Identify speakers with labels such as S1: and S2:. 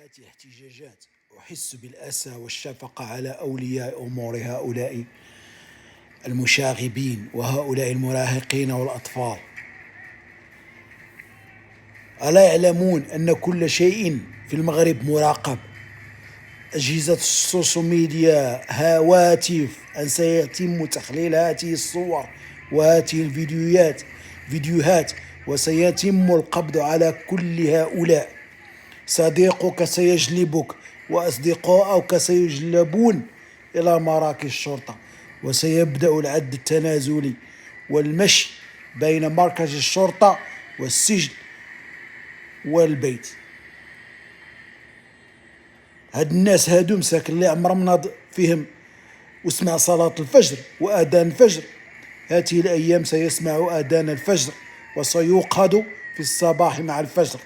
S1: هذه احتجاجات. أحس بالأسى والشفقة على أولياء أمور هؤلاء المشاغبين وهؤلاء المراهقين والأطفال. ألا يعلمون أن كل شيء في المغرب مراقب؟ أجهزة السوشيال ميديا، هواتف، أن سيتم تخليل هذه الصور وهذه فيديوهات وسيتم القبض على كل هؤلاء. صديقك سيجلبك وأصدقاؤك سيجلبون إلى مراكز الشرطة، وسيبدأ العد التنازلي والمشي بين مركز الشرطة والسجن والبيت. هاد الناس هادو مساكن اللي عمرهم ناض فيهم وسمع صلاة الفجر وأذان الفجر، هذه الأيام سيسمع أذان الفجر وسيوقظ في الصباح مع الفجر.